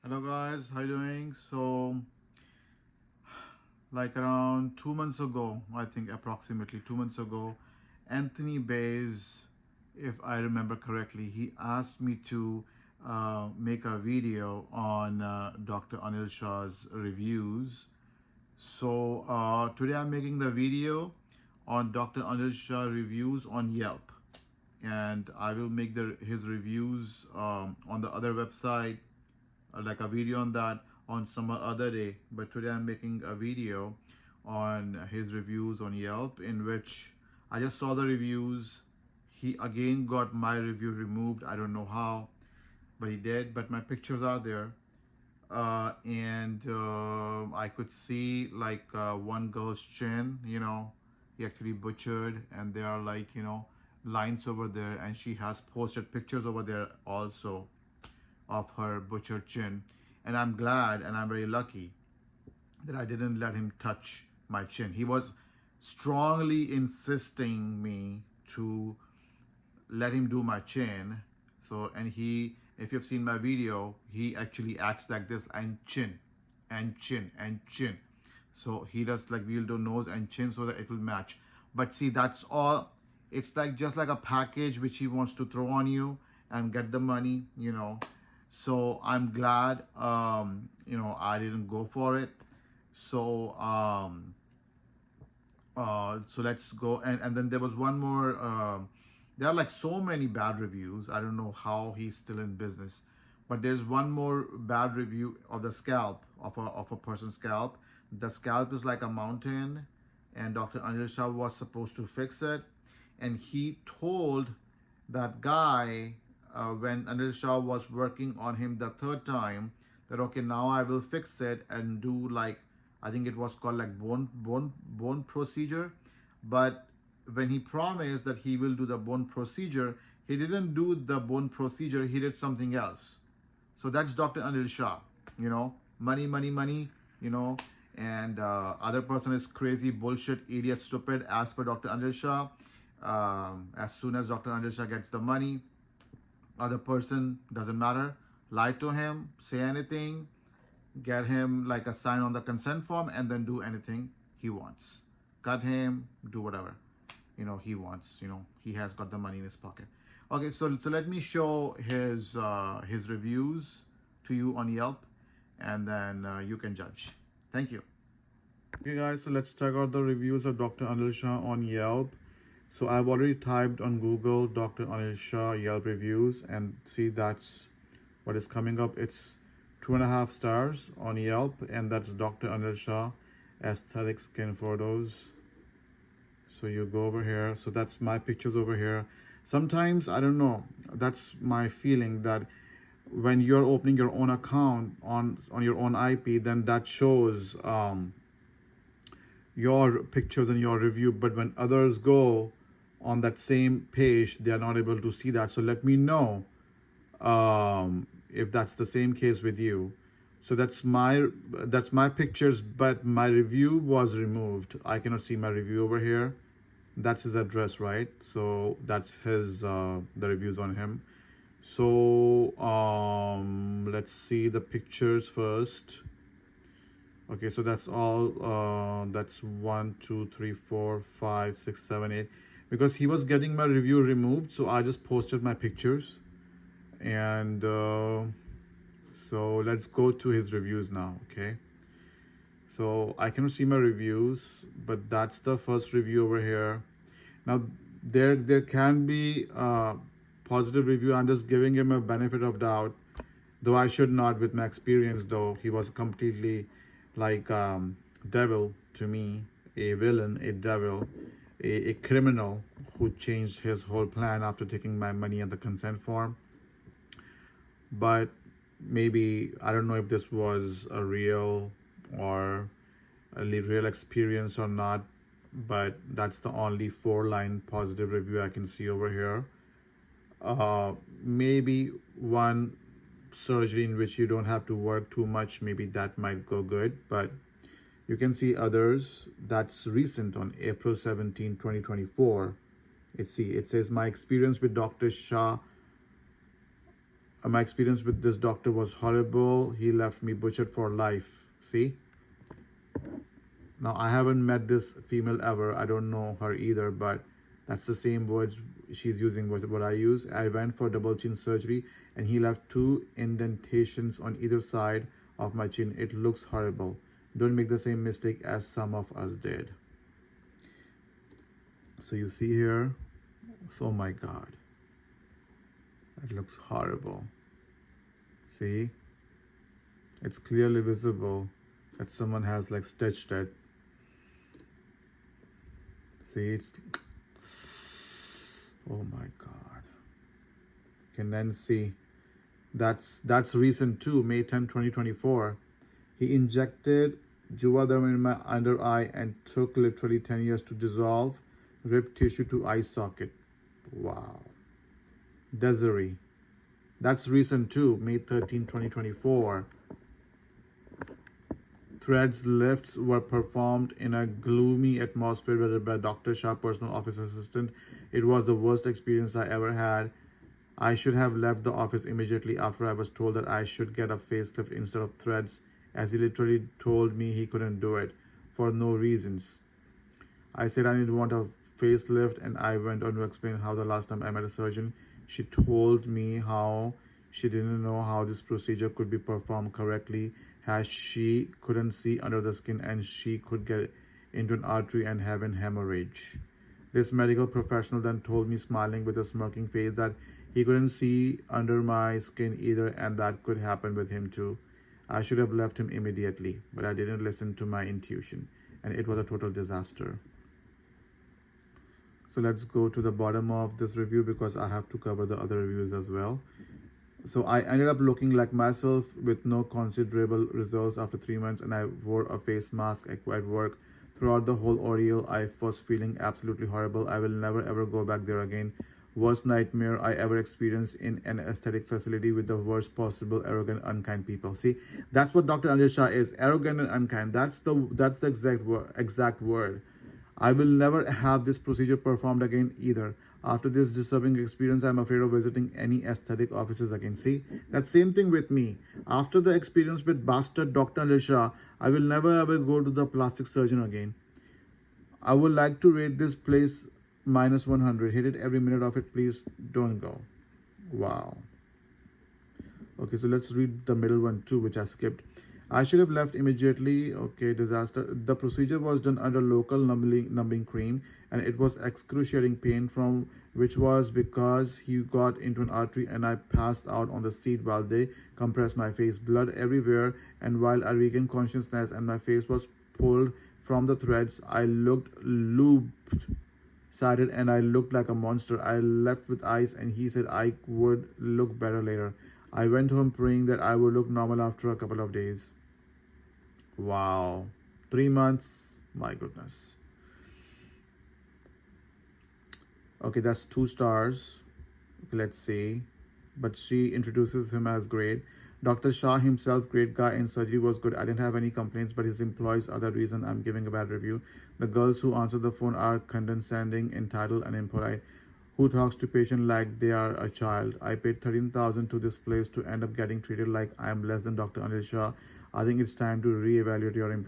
Hello guys, how you doing? So like around 2 months ago, I think approximately 2 months ago, Anthony Bays, if I remember correctly, he asked me to make a video on Dr. Anil Shah's reviews. So today I'm making the video on Dr. Anil Shah reviews on Yelp, and I will make his reviews on the other website, like a video on that on some other day. But today I'm making a video on his reviews on Yelp, in which I just saw the reviews. He again got my review removed. I don't know how, but he did. But my pictures are there. And I could see like one girl's chin, he actually butchered, and there are like, lines over there, and she has posted pictures over there also of her butchered chin. And I'm glad and I'm very lucky that I didn't let him touch my chin. He was strongly insisting me to let him do my chin. So, and if you've seen my video, he actually acts like this, and chin and chin and chin. So he does like we'll do nose and chin so that it will match. But see, that's all. It's like just like a package which he wants to throw on you and get the money. So I'm glad I didn't go for it. So so let's go. And then there was one more. There are like so many bad reviews. I don't know how he's still in business, but there's one more bad review of the scalp, of a person's scalp. The scalp is like a mountain, and Dr. Anil Shah was supposed to fix it, and he told that guy, when Anil Shah was working on him the third time, that okay, now I will fix it and do like, I think it was called like bone procedure. But when he promised that he will do the bone procedure, he didn't do the bone procedure. He did something else. So that's Dr. Anil Shah. Money, money, money. And other person is crazy, bullshit, idiot, stupid. As per Dr. Anil Shah, as soon as Dr. Anil Shah gets the money, other person doesn't matter. Lie to him, say anything, get him like a sign on the consent form, and then do anything he wants. Cut him, do whatever he wants. He has got the money in his pocket. Okay, so let me show his reviews to you on Yelp, and then you can judge. Thank you. Okay guys, so let's check out the reviews of Dr. Anil Shah on Yelp. So I've already typed on Google Dr. Anil Shah Yelp reviews, and see, that's what is coming up. It's 2.5 stars on Yelp, and that's Dr. Anil Shah aesthetic skin photos. So you go over here. So that's my pictures over here. Sometimes, I don't know, that's my feeling, that when you're opening your own account on your own IP, then that shows your pictures and your review. But when others go on that same page, they are not able to see that. So let me know if that's the same case with you. So that's my pictures, but my review was removed. I cannot see my review over here. That's his address, right? So that's his the reviews on him. So let's see the pictures first. Okay, so that's all. That's 1 2 3 4 5 6 7 8, because he was getting my review removed, so I just posted my pictures. And so let's go to his reviews now. Okay, so I cannot see my reviews, but that's the first review over here. Now there can be a positive review. I'm just giving him a benefit of doubt, though I should not, with my experience. Though he was completely like devil to me, a villain, a devil, a criminal who changed his whole plan after taking my money and the consent form. But maybe, I don't know if this was a real experience or not, but that's the only 4-line positive review I can see over here. Maybe one surgery in which you don't have to work too much, maybe that might go good. But you can see others. That's recent, on April 17, 2024. It says, my experience with Dr. Shah My experience with this doctor was horrible. He left me butchered for life. See? Now, I haven't met this female ever. I don't know her either, but that's the same words she's using with what I use. I went for double chin surgery and he left 2 indentations on either side of my chin. It looks horrible. Don't make the same mistake as some of us did. So you see here, oh my God, that looks horrible. See, it's clearly visible that someone has like stitched it. See, it's, oh my God. You can then see that's recent too, May 10, 2024. He injected Juvederm in my under eye and took literally 10 years to dissolve rib tissue to eye socket. Wow. Desiree. That's recent too, May 13, 2024. Threads lifts were performed in a gloomy atmosphere by Dr. Shah, personal office assistant. It was the worst experience I ever had. I should have left the office immediately after I was told that I should get a facelift instead of threads, as he literally told me he couldn't do it for no reasons. I said I didn't want a facelift, and I went on to explain how the last time I met a surgeon, she told me how she didn't know how this procedure could be performed correctly, as she couldn't see under the skin and she could get into an artery and have an hemorrhage. This medical professional then told me, smiling with a smirking face, that he couldn't see under my skin either and that could happen with him too. I should have left him immediately, but I didn't listen to my intuition and it was a total disaster. So let's go to the bottom of this review because I have to cover the other reviews as well. So I ended up looking like myself with no considerable results after 3 months, and I wore a face mask at work. Throughout the whole ordeal, I was feeling absolutely horrible. I will never ever go back there again. Worst nightmare I ever experienced in an aesthetic facility with the worst possible arrogant, unkind people. See, that's what Dr. Anil Shah is, arrogant and unkind. That's the exact word. I will never have this procedure performed again either. After this disturbing experience, I'm afraid of visiting any aesthetic offices again. See, that same thing with me. After the experience with bastard Dr. Anil Shah, I will never ever go to the plastic surgeon again. I would like to rate this place -100. Hate it every minute of it. Please don't go. Wow. Okay, so let's read the middle one too, which I skipped. I should have left immediately. Okay, disaster. The procedure was done under local numbing cream and it was excruciating pain, from which was because he got into an artery and I passed out on the seat while they compressed my face. Blood everywhere, and while I regained consciousness and my face was pulled from the threads, I looked loop-sided and I looked like a monster. I left with ice and he said I would look better later. I went home praying that I would look normal after a couple of days. Wow. 3 months. My goodness. Okay, that's 2 stars. Okay, let's see. But she introduces him as great. Dr. Shah himself, great guy, and surgery was good. I didn't have any complaints, but his employees are the reason I'm giving a bad review. The girls who answer the phone are condescending, entitled, and impolite. Who talks to patient like they are a child. I paid $13,000 to this place to end up getting treated like I am less than Dr. Anil Shah. I think it's time to reevaluate your employee.